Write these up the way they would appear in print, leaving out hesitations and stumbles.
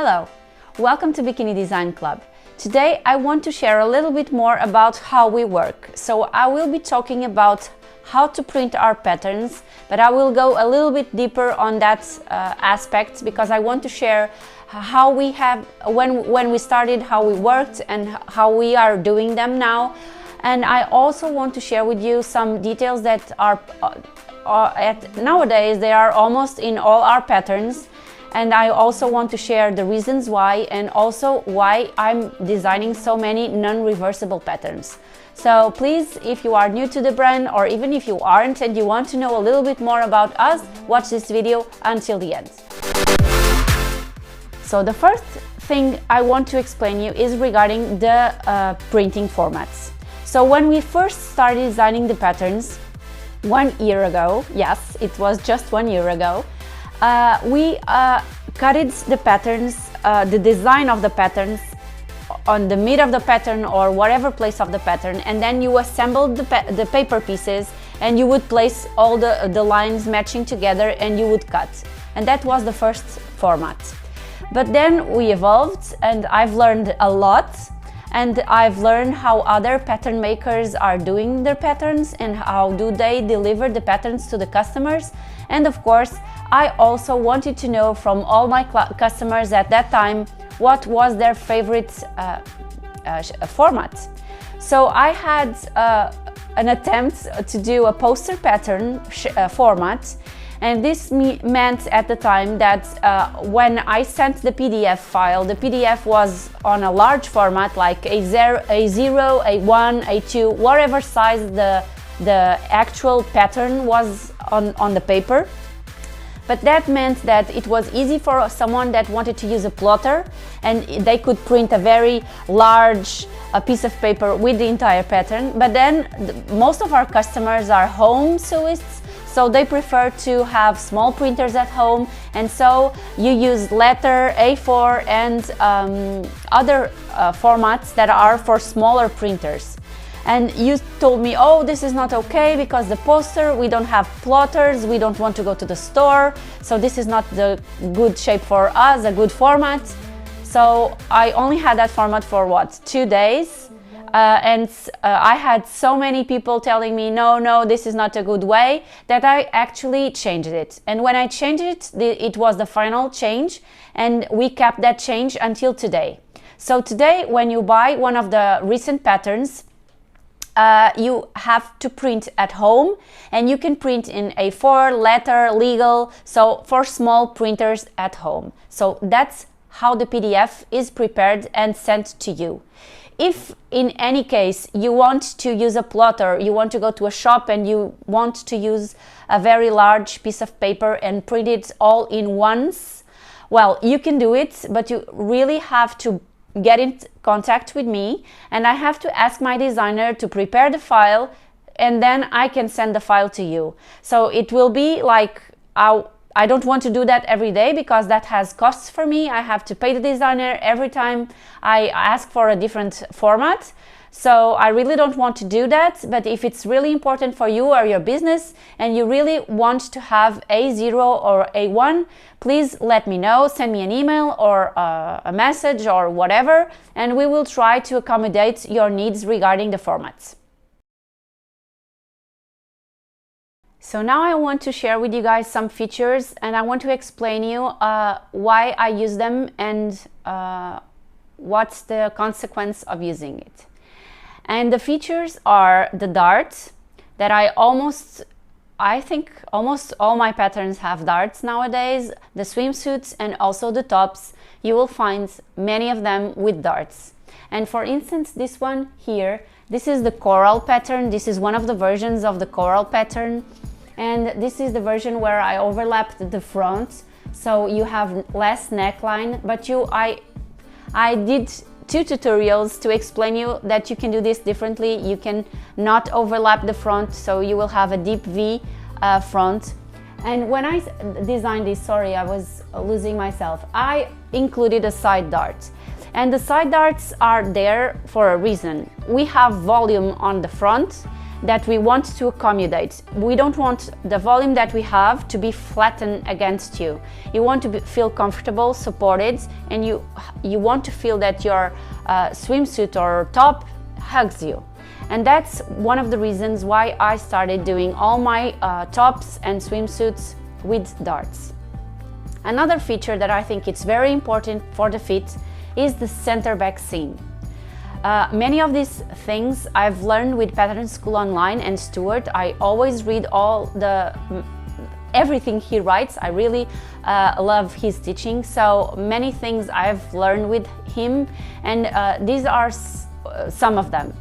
Hello, welcome to Bikini Design Club. Today I want to share a little bit more about how we work. So I will be talking about how to print our patterns, but I will go a little bit deeper on that aspect because I want to share how we have, when we started, how we worked and how we are doing them now. And I also want to share with you some details that are nowadays they are almost in all our patterns. And I also want to share the reasons why and also why I'm designing so many non-reversible patterns. So please, if you are new to the brand or even if you aren't and you want to know a little bit more about us, watch this video until the end. So the first thing I want to explain you is regarding the printing formats. So when we first started designing the patterns 1 year ago, yes, it was just 1 year ago, we cutted the patterns, the design of the patterns on the mid of the pattern or whatever place of the pattern, and then you assembled the paper pieces and you would place all the lines matching together and you would cut. And that was the first format. But then we evolved and I've learned a lot, and I've learned how other pattern makers are doing their patterns and how do they deliver the patterns to the customers. And of course, I also wanted to know from all my customers at that time what was their favorite format. So I had an attempt to do a poster pattern format, and this meant at the time that when I sent the PDF file, the PDF was on a large format like A0, A1, A2, whatever size the actual pattern was on the paper. But that meant that it was easy for someone that wanted to use a plotter, and they could print a very large piece of paper with the entire pattern. But then most of our customers are home sewists, so they prefer to have small printers at home, and so you use letter, A4 and other formats that are for smaller printers. And you told me, oh, this is not okay because the poster, we don't have plotters, we don't want to go to the store, so this is not the good shape for us, a good format. So I only had that format for what, 2 days? I had so many people telling me, no, this is not a good way, that I actually changed it. And when I changed it, it was the final change, and we kept that change until today. So today, when you buy one of the recent patterns, you have to print at home, and you can print in A4, letter, legal, so for small printers at home. So that's how the PDF is prepared and sent to you. If in any case you want to use a plotter, you want to go to a shop and you want to use a very large piece of paper and print it all in once, well, you can do it, but you really have to get in contact with me, and I have to ask my designer to prepare the file, and then I can send the file to you. So it will be like, I don't want to do that every day because that has costs for me. I have to pay the designer every time I ask for a different format. So I really don't want to do that, but if it's really important for you or your business and you really want to have A0 or A1, please let me know, send me an email or a message or whatever, and we will try to accommodate your needs regarding the formats. So now I want to share with you guys some features, and I want to explain you why I use them and what's the consequence of using it. And the features are the darts that I think almost all my patterns have darts nowadays, the swimsuits and also the tops. You will find many of them with darts. And for instance, this one here, this is the coral pattern. This is one of the versions of the coral pattern. And this is the version where I overlapped the front, so you have less neckline, but I did 2 tutorials to explain you that you can do this differently. You can not overlap the front, so you will have a deep V front. And when I designed this, sorry, I was losing myself, I included a side dart. And the side darts are there for a reason. We have volume on the front, that we want to accommodate. We don't want the volume that we have to be flattened against you. You want to feel comfortable, supported, and you want to feel that your swimsuit or top hugs you. And that's one of the reasons why I started doing all my tops and swimsuits with darts. Another feature that I think it's very important for the fit is the center back seam. Many of these things I've learned with Pattern School Online and Stuart. I always read everything he writes. I really love his teaching. So many things I've learned with him, and these are some of them.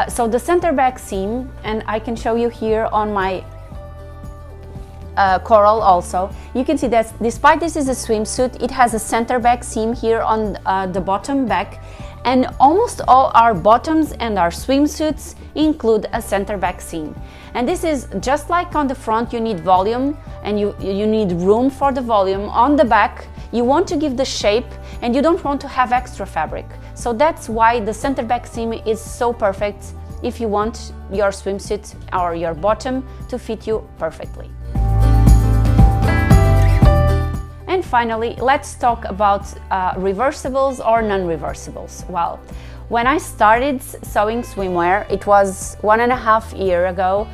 So the center back seam, and I can show you here on my coral also. You can see that despite this is a swimsuit, it has a center back seam here on the bottom back. And almost all our bottoms and our swimsuits include a center back seam. And this is just like on the front, you need volume and you need room for the volume. On the back, you want to give the shape and you don't want to have extra fabric. So that's why the center back seam is so perfect if you want your swimsuit or your bottom to fit you perfectly. And finally, let's talk about reversibles or non-reversibles. Well, when I started sewing swimwear, it was 1.5 years ago,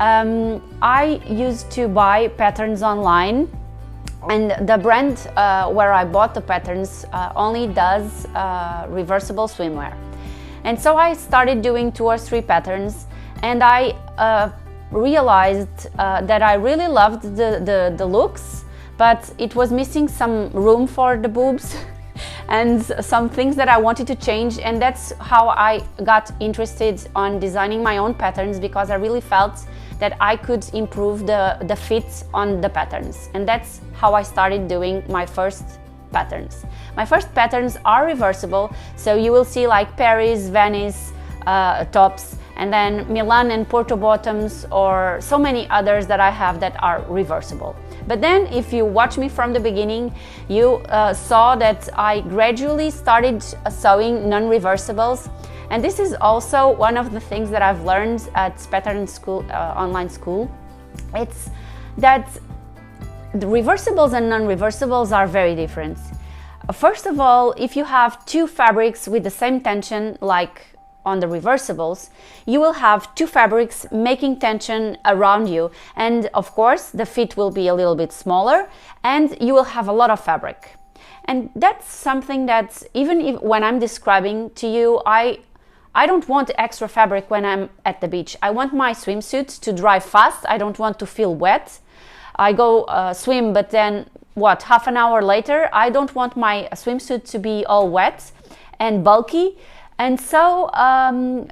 I used to buy patterns online, and the brand where I bought the patterns only does reversible swimwear. And so I started doing 2 or 3 patterns, and I realized that I really loved the looks, but it was missing some room for the boobs and some things that I wanted to change, and that's how I got interested on designing my own patterns, because I really felt that I could improve the fit on the patterns, and that's how I started doing my first patterns. My first patterns are reversible, so you will see like Paris, Venice tops, and then Milan and Porto bottoms, or so many others that I have that are reversible. But then if you watch me from the beginning, you saw that I gradually started sewing non-reversibles. And this is also one of the things that I've learned at Pattern School, online school. It's that the reversibles and non-reversibles are very different. First of all, if you have 2 fabrics with the same tension, like on the reversibles, you will have 2 fabrics making tension around you, and of course the fit will be a little bit smaller and you will have a lot of fabric. And that's something that even when I'm describing to you, I don't want extra fabric when I'm at the beach. I want my swimsuit to dry fast. I don't want to feel wet. I go swim, but then what, half an hour later, I don't want my swimsuit to be all wet and bulky. And so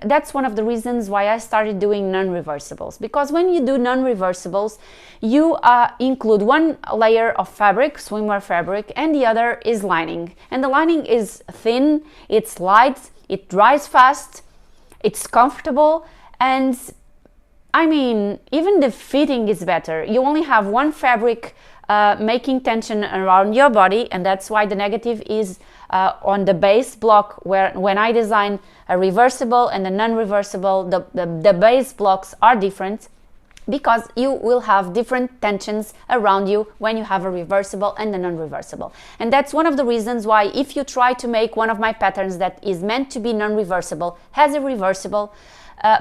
that's one of the reasons why I started doing non-reversibles, because when you do non-reversibles, you include 1 layer of fabric, swimwear fabric, and the other is lining. And the lining is thin, it's light, it dries fast, it's comfortable, and I mean, even the fitting is better. You only have 1 fabric making tension around your body, and that's why the negative is on the base block, where when I design a reversible and a non-reversible, the base blocks are different, because you will have different tensions around you when you have a reversible and a non-reversible. And that's one of the reasons why, if you try to make one of my patterns that is meant to be non-reversible as a reversible,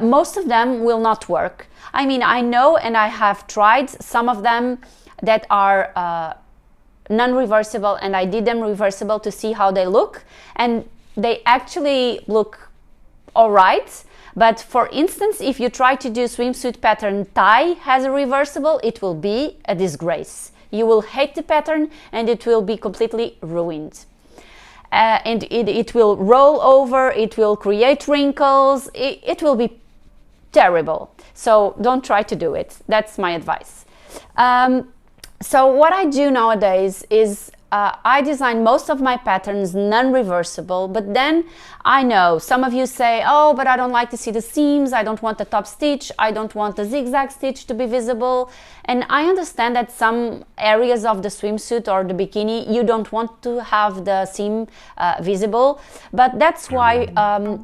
most of them will not work. I mean, I know, and I have tried some of them that are non-reversible, and I did them reversible to see how they look, and they actually look all right. But for instance, if you try to do swimsuit pattern tie as a reversible, it will be a disgrace. You will hate the pattern and it will be completely ruined. And it will roll over, it will create wrinkles, it will be terrible. So don't try to do it. That's my advice. So what I do nowadays is I design most of my patterns non-reversible, but then I know some of you say, oh, but I don't like to see the seams, I don't want the top stitch, I don't want the zigzag stitch to be visible. And I understand that some areas of the swimsuit or the bikini, you don't want to have the seam visible. But that's why,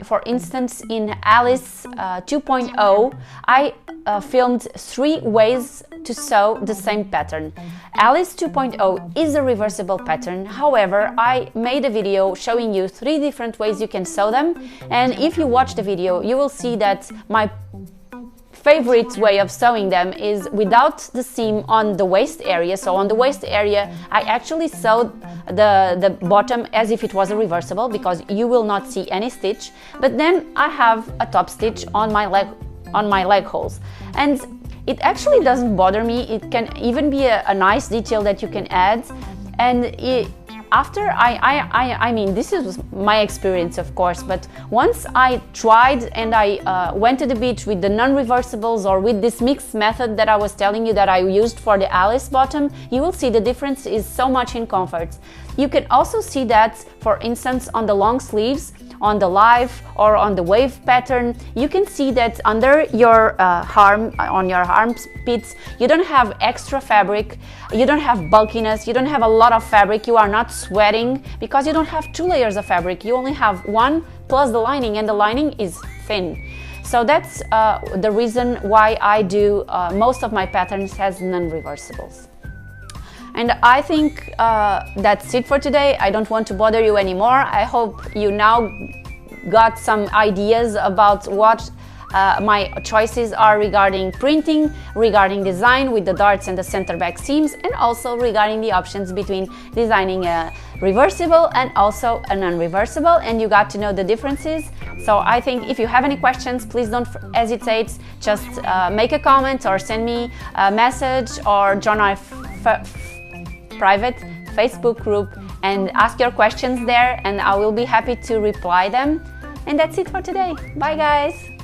for instance, in Alice 2.0, I filmed 3 ways to sew the same pattern. Alice 2.0 is a reversible pattern. However, I made a video showing you 3 different ways you can sew them. And if you watch the video, you will see that my favorite way of sewing them is without the seam on the waist area. So on the waist area, I actually sewed the bottom as if it was a reversible, because you will not see any stitch. But then I have a top stitch on my leg holes, and it actually doesn't bother me. It can even be a nice detail that you can add. And after I mean, this is my experience, of course, but once I tried and I went to the beach with the non-reversibles or with this mixed method that I was telling you that I used for the Alice bottom, you will see the difference is so much in comfort. You can also see that, for instance, on the long sleeves, on the live or on the wave pattern, you can see that under your on your armpits, you don't have extra fabric, you don't have bulkiness, you don't have a lot of fabric, you are not sweating because you don't have 2 layers of fabric, you only have 1 plus the lining, and the lining is thin. So that's the reason why I do most of my patterns as non-reversibles. And I think that's it for today. I don't want to bother you anymore. I hope you now got some ideas about what my choices are regarding printing, regarding design with the darts and the center back seams, and also regarding the options between designing a reversible and also a non-reversible, and you got to know the differences. So I think if you have any questions, please don't hesitate. Just make a comment or send me a message or join our private Facebook group and ask your questions there, and I will be happy to reply them. And that's it for today. Bye guys!